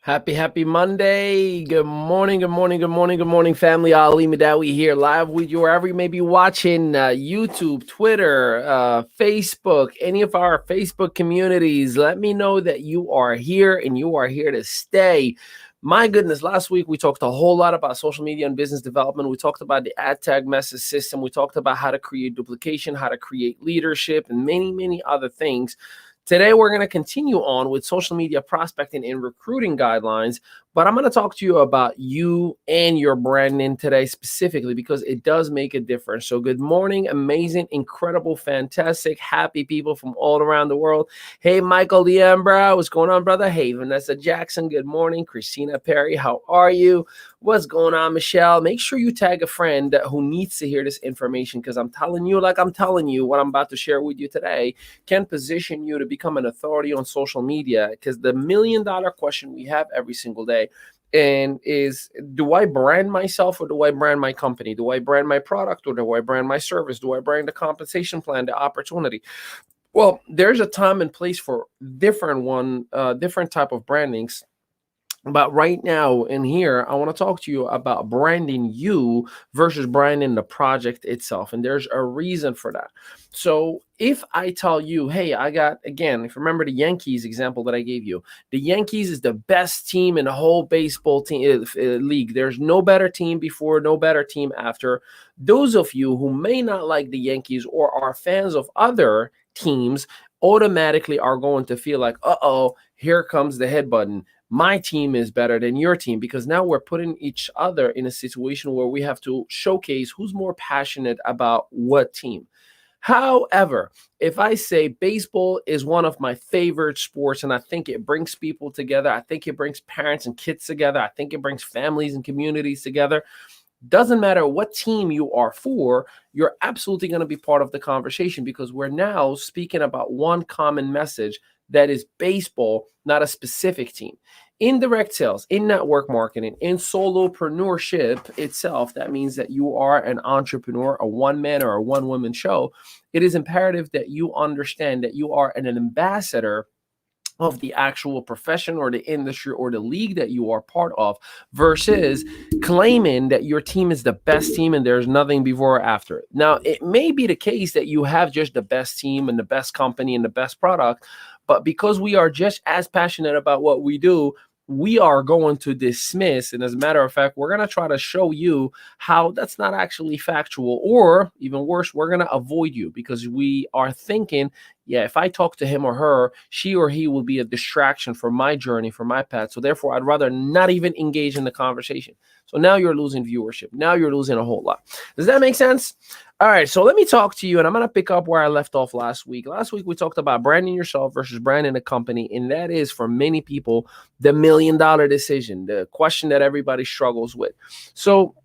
Happy Monday. Good morning, family. Ali Madawi here, live with you wherever you may be watching, YouTube, Twitter, Facebook, any of our Facebook communities. Let me know that you are here and you are here to stay. My goodness, last week we talked a whole lot about social media and business development. We talked about the ad tag message system. We talked about how to create duplication, how to create leadership, and many other things. Today, we're going to continue on with social media prospecting and recruiting guidelines, but I'm going to talk to you about you and your branding today specifically because it does make a difference. So good morning, amazing, incredible, fantastic, happy people from all around the world. Hey, Michael Liambra, what's going on, brother? Hey, Vanessa Jackson, good morning. Christina Perry, how are you? What's going on, Michelle? Make sure you tag a friend who needs to hear this information because I'm telling you, what I'm about to share with you today can position you to become an authority on social media, because the $1 million question we have every single day is, do I brand myself or do I brand my company? Do I brand my product or do I brand my service? Do I brand the compensation plan, the opportunity? Well, there's a time and place for different type of brandings. But right now in here, I want to talk to you about branding you versus branding the project itself. And there's a reason for that. So if I tell you, hey, if you remember the Yankees example that I gave you, the Yankees is the best team in the whole baseball team league. There's no better team before, no better team after. Those of you who may not like the Yankees or are fans of other teams automatically are going to feel like, here comes the head button. My team is better than your team, because now we're putting each other in a situation where we have to showcase who's more passionate about what team. However, if I say baseball is one of my favorite sports and I think it brings people together, I think it brings parents and kids together, I think it brings families and communities together, doesn't matter what team you are for, you're absolutely going to be part of the conversation, because we're now speaking about one common message, that is baseball, not a specific team. In direct sales, in network marketing, in solopreneurship itself, that means that you are an entrepreneur, a one-man or a one-woman show. It is imperative that you understand that you are an ambassador of the actual profession or the industry or the league that you are part of, versus claiming that your team is the best team and there's nothing before or after. Now, it may be the case that you have just the best team and the best company and the best product, but because we are just as passionate about what we do, we are going to dismiss. And as a matter of fact, we're going to try to show you how that's not actually factual, or even worse, we're going to avoid you because we are thinking, yeah, if I talk to him or her, she or he will be a distraction for my journey, for my path. So therefore, I'd rather not even engage in the conversation. So now you're losing viewership. Now you're losing a whole lot. Does that make sense? All right, so let me talk to you, and I'm going to pick up where I left off last week. Last week, we talked about branding yourself versus branding a company, and that is, for many people, the $1 million decision, the question that everybody struggles with. So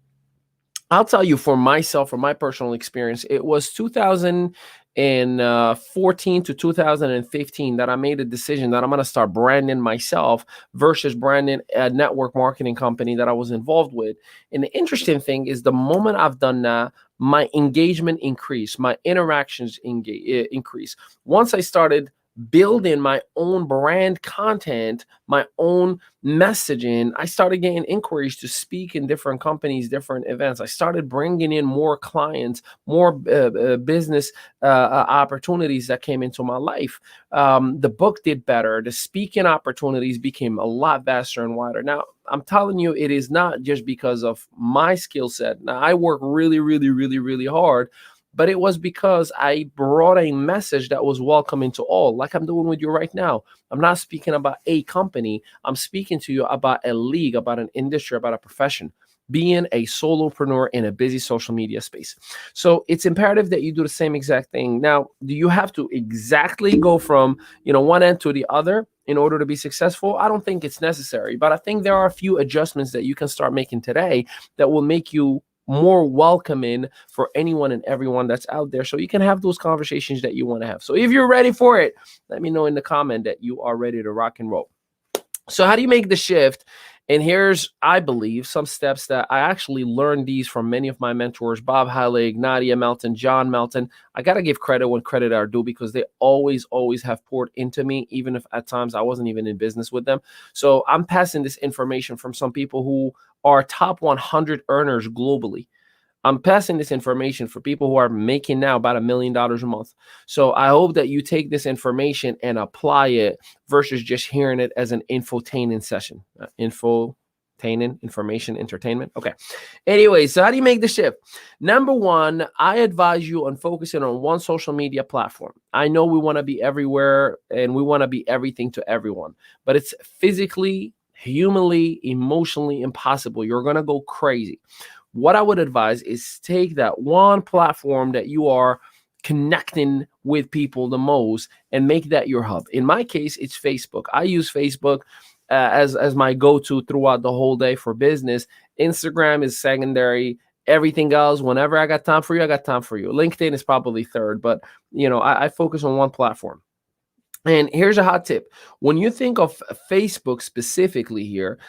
I'll tell you, for myself, from my personal experience, it was 2014 to 2015 that I made a decision that I'm going to start branding myself versus branding a network marketing company that I was involved with. And the interesting thing is, the moment I've done that, my engagement increased, my interactions increased. Once I started building my own brand content, my own messaging, I started getting inquiries to speak in different companies, different events. I started bringing in more clients, more business opportunities that came into my life. The book did better. The speaking opportunities became a lot vaster and wider. Now, I'm telling you, it is not just because of my skill set. Now, I work really hard, but it was because I brought a message that was welcoming to all, like I'm doing with you right now. I'm not speaking about a company. I'm speaking to you about a league, about an industry, about a profession, being a solopreneur in a busy social media space. So it's imperative that you do the same exact thing. Now, do you have to exactly go from, one end to the other in order to be successful? I don't think it's necessary, but I think there are a few adjustments that you can start making today that will make you more welcoming for anyone and everyone that's out there, so you can have those conversations that you want to have. So if you're ready for it, let me know in the comment that you are ready to rock and roll. So how do you make the shift And here's, I believe, some steps that I actually learned these from many of my mentors: Bob Heilig, Nadia Melton, John Melton. I got to give credit when credit are due, because they always have poured into me, even if at times I wasn't even in business with them. So I'm passing this information from some people who are top 100 earners globally. I'm passing this information for people who are making now about $1 million a month. So I hope that you take this information and apply it versus just hearing it as an infotaining session. Infotaining, information, entertainment. Okay. Anyway, so how do you make the shift? Number one, I advise you on focusing on one social media platform. I know we want to be everywhere and we want to be everything to everyone, but it's physically, humanly, emotionally impossible. You're going to go crazy. What I would advise is take that one platform that you are connecting with people the most and make that your hub. In my case, it's Facebook. I use Facebook as my go-to throughout the whole day for business. Instagram is secondary. Everything else, whenever I got time for you, I got time for you. LinkedIn is probably third, but I focus on one platform. And here's a hot tip. When you think of Facebook specifically here,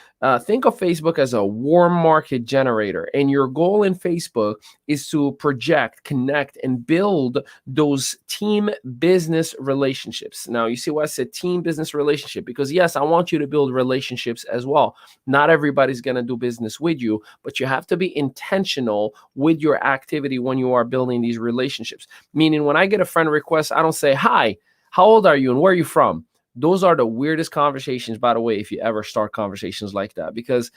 think of Facebook as a warm market generator. And your goal in Facebook is to project, connect, and build those team business relationships. Now, you see why I said team business relationship? Because yes, I want you to build relationships as well. Not everybody's going to do business with you, but you have to be intentional with your activity when you are building these relationships. Meaning, when I get a friend request, I don't say, "Hi, how old are you and where are you from?" Those are the weirdest conversations, by the way, if you ever start conversations like that. Because,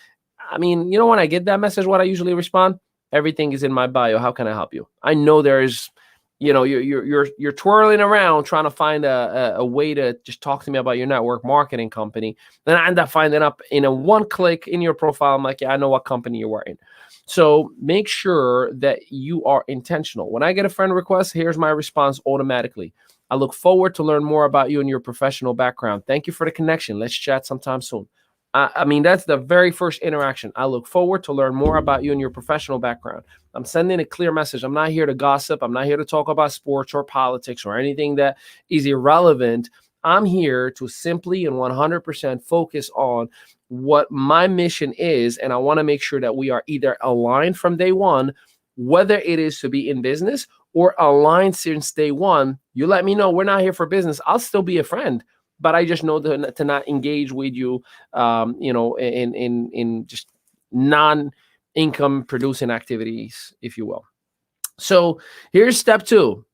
when I get that message, what I usually respond: "Everything is in my bio. How can I help you?" I know there's, you're twirling around trying to find a way to just talk to me about your network marketing company. Then I end up finding up in a one click in your profile. I'm like, yeah, I know what company you're in. So make sure that you are intentional. When I get a friend request, here's my response automatically: "I look forward to learn more about you and your professional background. Thank you for the connection. Let's chat sometime soon." That's the very first interaction. "I look forward to learn more about you and your professional background." I'm sending a clear message. I'm not here to gossip. I'm not here to talk about sports or politics or anything that is irrelevant. I'm here to simply and 100% focus on what my mission is. And I want to make sure that we are either aligned from day one, whether it is to be in business, or aligned since day one. You let me know we're not here for business, I'll still be a friend, but I just know to not engage with you, in just non-income producing activities, if you will. So here's step two.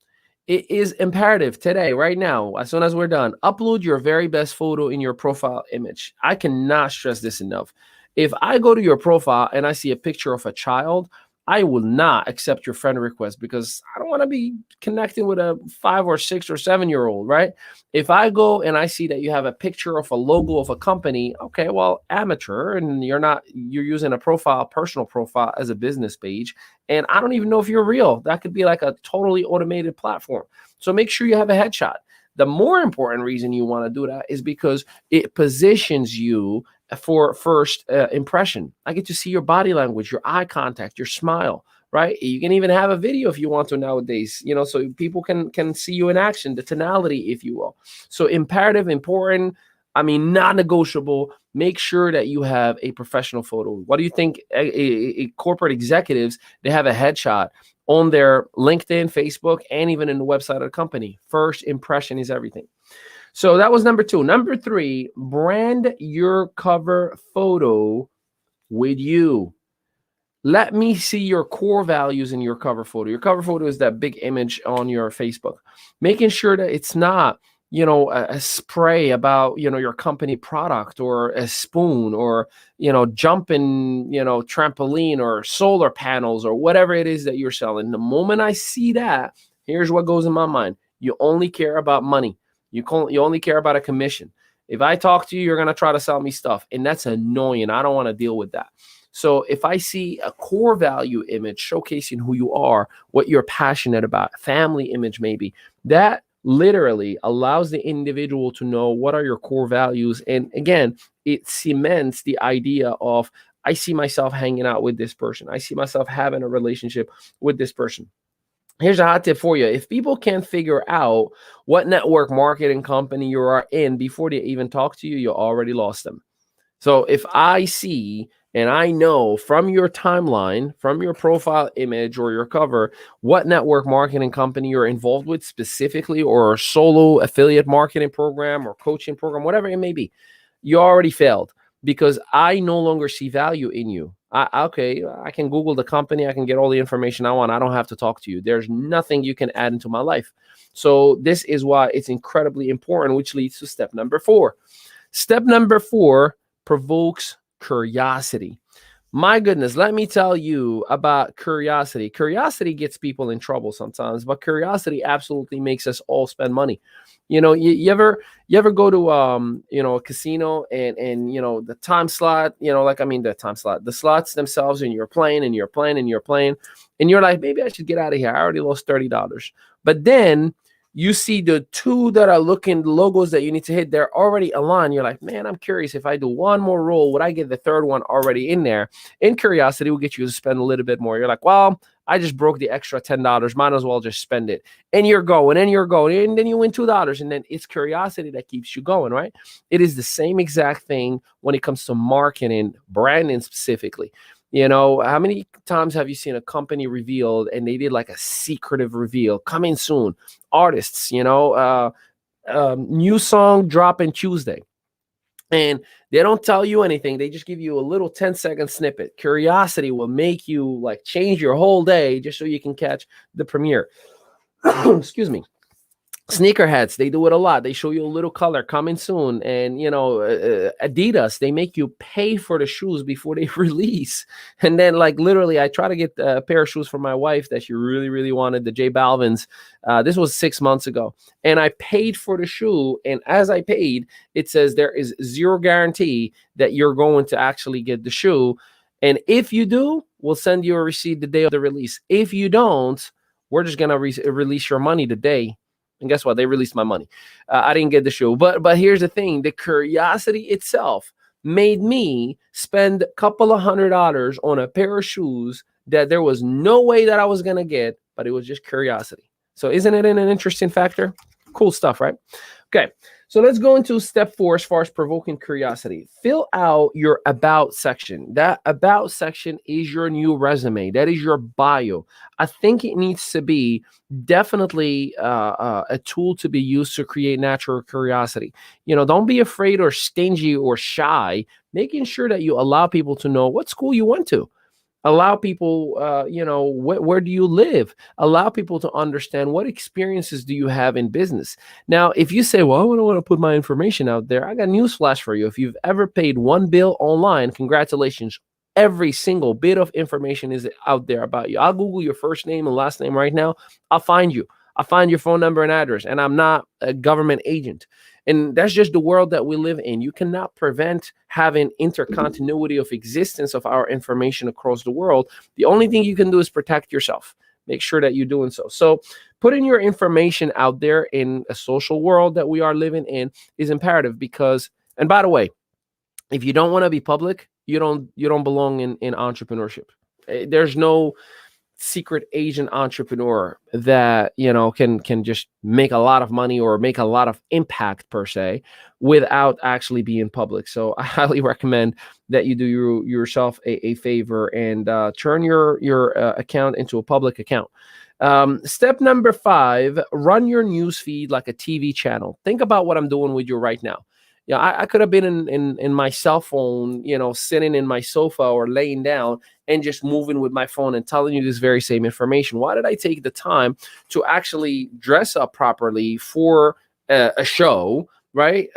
It is imperative today, right now, as soon as we're done, upload your very best photo in your profile image. I cannot stress this enough. If I go to your profile and I see a picture of a child, I will not accept your friend request, because I don't want to be connecting with a 5 or 6 or 7-year-old, right? If I go and I see that you have a picture of a logo of a company, okay, well, amateur, and you're using a personal profile as a business page, and I don't even know if you're real. That could be like a totally automated platform. So make sure you have a headshot. The more important reason you want to do that is because it positions you for first impression. I get to see your body language, your eye contact, your smile, right? You can even have a video if you want to nowadays, so people can see you in action, the tonality, if you will. So imperative, important, non-negotiable. Make sure that you have a professional photo. What do you think? Corporate executives, they have a headshot on their LinkedIn, Facebook, and even in the website of the company. First impression is everything. So that was number two. Number three, brand your cover photo with you. Let me see your core values in your cover photo. Your cover photo is that big image on your Facebook. Making sure that it's not, a spray about, your company product, or a spoon, or, jumping, trampoline, or solar panels, or whatever it is that you're selling. The moment I see that, here's what goes in my mind. You only care about money. You only care about a commission. If I talk to you, you're going to try to sell me stuff, and that's annoying. I don't want to deal with that. So if I see a core value image showcasing who you are, what you're passionate about, family image maybe, that literally allows the individual to know what are your core values. And again, it cements the idea of, I see myself hanging out with this person. I see myself having a relationship with this person. Here's a hot tip for you. If people can't figure out what network marketing company you are in before they even talk to you, you already lost them. So if I see and I know from your timeline, from your profile image or your cover, what network marketing company you're involved with specifically, or a solo affiliate marketing program or coaching program, whatever it may be, you already failed because I no longer see value in you. Okay, I can Google the company, I can get all the information I want. I don't have to talk to you. There's nothing you can add into my life. So this is why it's incredibly important, which leads to step number 4. Step number 4 provokes curiosity. My goodness, let me tell you about curiosity. Curiosity gets people in trouble sometimes, but curiosity absolutely makes us all spend money. You ever go to a casino, and the time slot, the slots themselves, and you're playing and you're playing and you're playing, and you're like, maybe I should get out of here. I already lost $30. But then you see the two that are looking logos that you need to hit, they're already aligned. You're like, man, I'm curious, if I do one more roll, would I get the third one already in there? And curiosity will get you to spend a little bit more. You're like, well, I just broke the extra $10. Might as well just spend it. And you're going, and then you win $2. And then it's curiosity that keeps you going, right? It is the same exact thing when it comes to marketing, branding specifically. How many times have you seen a company revealed and they did like a secretive reveal coming soon? Artists, new song dropping Tuesday. And they don't tell you anything. They just give you a little 10-second snippet. Curiosity will make you like change your whole day just so you can catch the premiere. Excuse me. Sneakerheads, they do it a lot. They show you a little color coming soon. And Adidas, they make you pay for the shoes before they release. And then, like, literally, I try to get a pair of shoes for my wife that she really, really wanted, the J Balvin's. This was 6 months ago, and I paid for the shoe. And as I paid, it says there is zero guarantee that you're going to actually get the shoe. And if you do, we'll send you a receipt the day of the release. If you don't, we're just gonna release your money today. And guess what? They released my money. I didn't get the shoe. But here's the thing. The curiosity itself made me spend a couple of $100 on a pair of shoes that there was no way that I was going to get, but it was just curiosity. So isn't it an interesting factor? Cool stuff, right? Okay. So let's go into step 4 as far as provoking curiosity. Fill out your about section. That about section is your new resume. That is your bio. I think it needs to be definitely a tool to be used to create natural curiosity. Don't be afraid or stingy or shy, making sure that you allow people to know what school you went to. Allow people, where do you live? Allow people to understand what experiences do you have in business. Now, if you say, well, I don't want to put my information out there, I got news flash for you. If you've ever paid one bill online, congratulations. Every single bit of information is out there about you. I'll Google your first name and last name right now. I'll find you. I'll find your phone number and address. And I'm not a government agent. And that's just the world that we live in. You cannot prevent having intercontinuity of existence of our information across the world. The only thing you can do is protect yourself. Make sure that you're doing so. So putting your information out there in a social world that we are living in is imperative because, and by the way, if you don't want to be public, you don't belong in entrepreneurship. There's no secret agent entrepreneur that can just make a lot of money or make a lot of impact per se without actually being public. So I highly recommend that you do yourself a favor and turn your account into a public account. Step number 5, run your newsfeed like a TV channel. Think about what I'm doing with you right now. I could have been in my cell phone, sitting in my sofa or laying down and just moving with my phone and telling you this very same information. Why did I take the time to actually dress up properly for a show, right?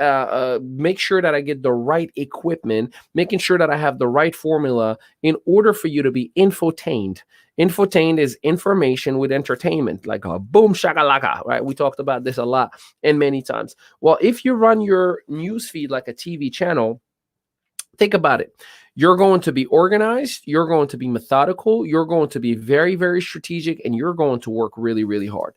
Make sure that I get the right equipment, making sure that I have the right formula in order for you to be infotained. Infotained is information with entertainment, like a boom shakalaka, right? We talked about this a lot and many times. Well, if you run your newsfeed like a TV channel, think about it. You're going to be organized. You're going to be methodical. You're going to be very, very strategic, and you're going to work really, really hard.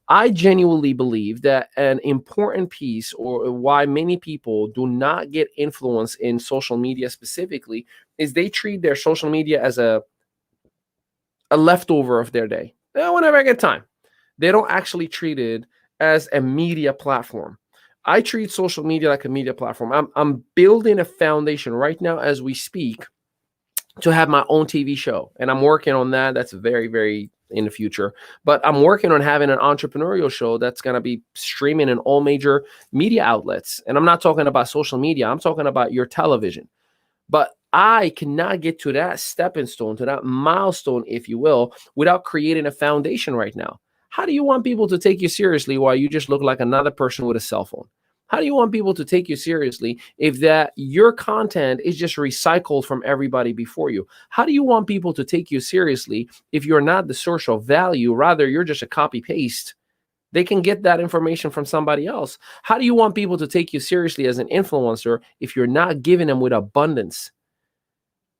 I genuinely believe that an important piece, or why many people do not get influence in social media specifically, is they treat their social media as a leftover of their day. Whenever I get time. They don't actually treat it as a media platform. I treat social media like a media platform. I'm building a foundation right now as we speak to have my own TV show. And I'm working on that. That's very, very in the future. But I'm working on having an entrepreneurial show that's going to be streaming in all major media outlets. And I'm not talking about social media, I'm talking about your television. But I cannot get to that stepping stone, to that milestone, if you will, without creating a foundation right now. How do you want people to take you seriously while you just look like another person with a cell phone? How do you want people to take you seriously if that your content is just recycled from everybody before you? How do you want people to take you seriously if you're not the source of value, rather you're just a copy paste? They can get that information from somebody else. How do you want people to take you seriously as an influencer if you're not giving them with abundance?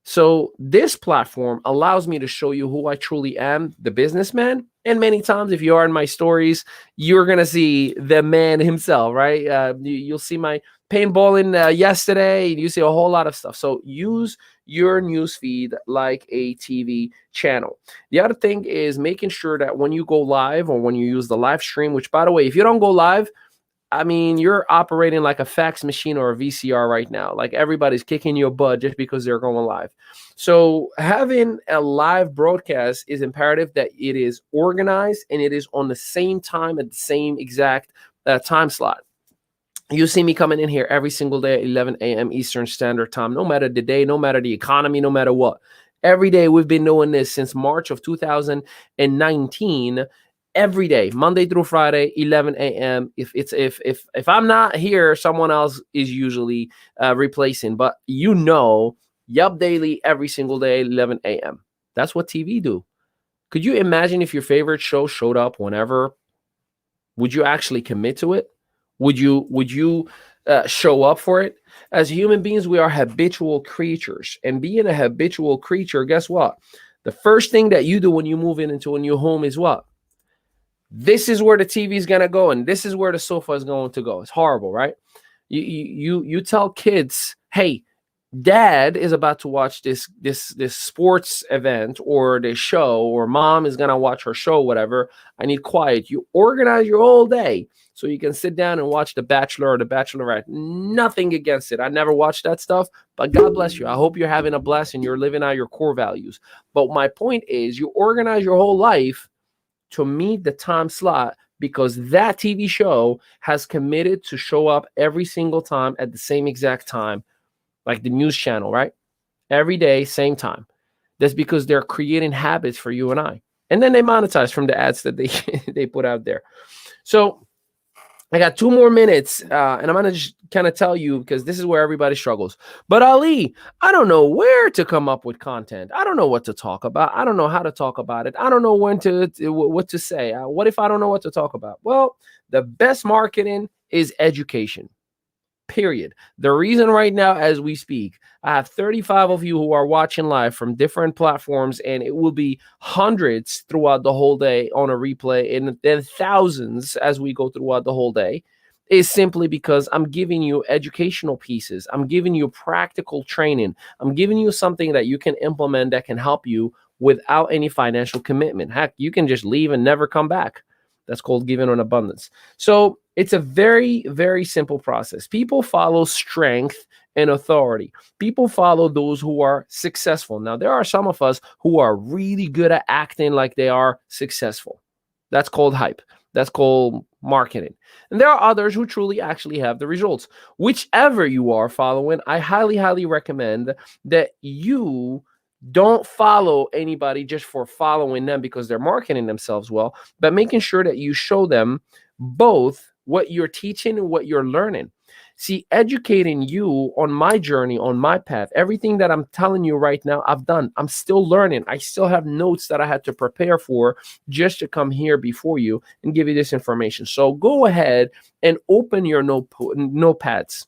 So this platform allows me to show you who I truly am, the businessman. And many times, if you are in my stories, you're going to see the man himself, right? You'll see my paintballing yesterday. You see a whole lot of stuff. So use your newsfeed like a TV channel. The other thing is making sure that when you go live or when you use the live stream, which, by the way, if you don't go live, I mean, you're operating like a fax machine or a VCR right now. Like everybody's kicking your butt just because they're going live. So having a live broadcast is imperative that it is organized and it is on the same time at the same exact time slot. You see me coming in here every single day at 11 a.m. Eastern Standard Time, no matter the day, no matter the economy, no matter what. Every day we've been doing this since March of 2019. Every day, Monday through Friday, 11 a.m. If I'm not here, someone else is usually replacing. But Yup Daily every single day, 11 a.m. That's what TV do. Could you imagine if your favorite show showed up whenever? Would you actually commit to it? Would you show up for it? As human beings, we are habitual creatures, and being a habitual creature, guess what? The first thing that you do when you move into a new home is what? This is where the TV is going to go, and this is where the sofa is going to go. It's horrible, right? You tell kids, hey, dad is about to watch this sports event or this show, or mom is going to watch her show, whatever. I need quiet. You organize your whole day so you can sit down and watch The Bachelor or The Bachelorette. Nothing against it. I never watched that stuff, but God bless you. I hope you're having a blast and you're living out your core values. But my point is, you organize your whole life to meet the time slot because that TV show has committed to show up every single time at the same exact time, like the news channel, right? Every day, same time. That's because they're creating habits for you and I. And then they monetize from the ads that they put out there. So I got 2 more minutes, and I'm going to just kind of tell you, because this is where everybody struggles. But Ali, I don't know where to come up with content. I don't know what to talk about. I don't know how to talk about it. I don't know what to say. What if I don't know what to talk about? Well, the best marketing is education. Period. The reason right now, as we speak, I have 35 of you who are watching live from different platforms, and it will be hundreds throughout the whole day on a replay, and then thousands as we go throughout the whole day, is simply because I'm giving you educational pieces. I'm giving you practical training. I'm giving you something that you can implement that can help you without any financial commitment. Heck, you can just leave and never come back. That's called giving on abundance. So it's a very, very simple process. People follow strength and authority. People follow those who are successful. Now, there are some of us who are really good at acting like they are successful. That's called hype. That's called marketing. And there are others who truly actually have the results. Whichever you are following, I highly, highly recommend that you don't follow anybody just for following them because they're marketing themselves well, but making sure that you show them both what you're teaching and what you're learning. See, educating you on my journey, on my path, everything that I'm telling you right now, I've done. I'm still learning. I still have notes that I had to prepare for just to come here before you and give you this information. So go ahead and open your notepads.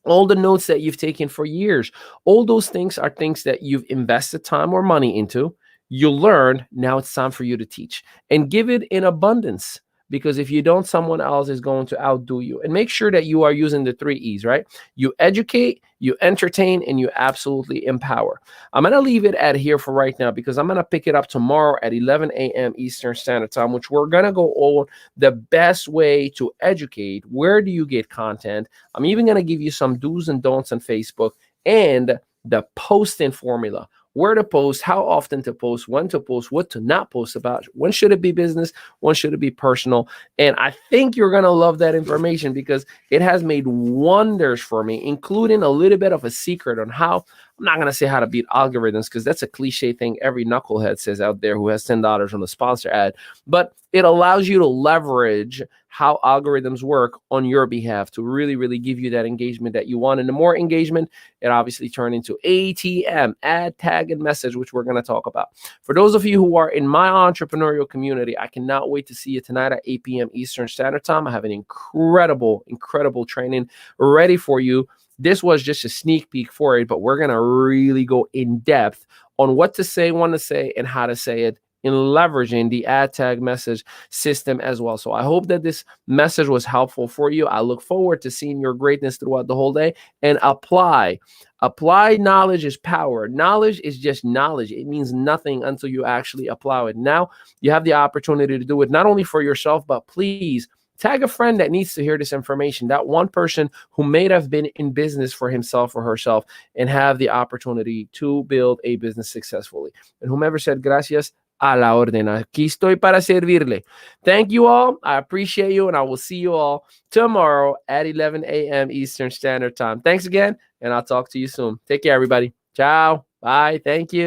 All the notes that you've taken for years, all those things are things that you've invested time or money into. You learned. Now it's time for you to teach and give it in abundance. because if you don't, someone else is going to outdo you. And make sure that you are using the 3 E's, right? You educate, you entertain, and you absolutely empower. I'm going to leave it at here for right now because I'm going to pick it up tomorrow at 11 a.m. Eastern Standard Time, which we're going to go over the best way to educate. Where do you get content? I'm even going to give you some do's and don'ts on Facebook and the posting formula. Where to post, how often to post, when to post, what to not post about, when should it be business, when should it be personal. And I think you're going to love that information because it has made wonders for me, including a little bit of a secret on how, I'm not going to say how to beat algorithms because that's a cliche thing every knucklehead says out there who has $10 on a sponsor ad, but it allows you to leverage how algorithms work on your behalf to really, really give you that engagement that you want. And the more engagement, it obviously turns into ATM, ad, tag, and message, which we're going to talk about. For those of you who are in my entrepreneurial community, I cannot wait to see you tonight at 8 p.m. Eastern Standard Time. I have an incredible training ready for you. This was just a sneak peek for it, but we're going to really go in depth on what to say, when to say, and how to say it in leveraging the ad tag message system as well. So I hope that this message was helpful for you. I look forward to seeing your greatness throughout the whole day, and apply. Knowledge is power. Knowledge is just knowledge. It means nothing until you actually apply it. Now you have the opportunity to do it not only for yourself, but please tag a friend that needs to hear this information, that one person who may have been in business for himself or herself and have the opportunity to build a business successfully. And whomever said gracias, a la orden. Aquí estoy para servirle. Thank you all. I appreciate you, and I will see you all tomorrow at 11 a.m. Eastern Standard Time. Thanks again, and I'll talk to you soon. Take care, everybody. Ciao. Bye. Thank you.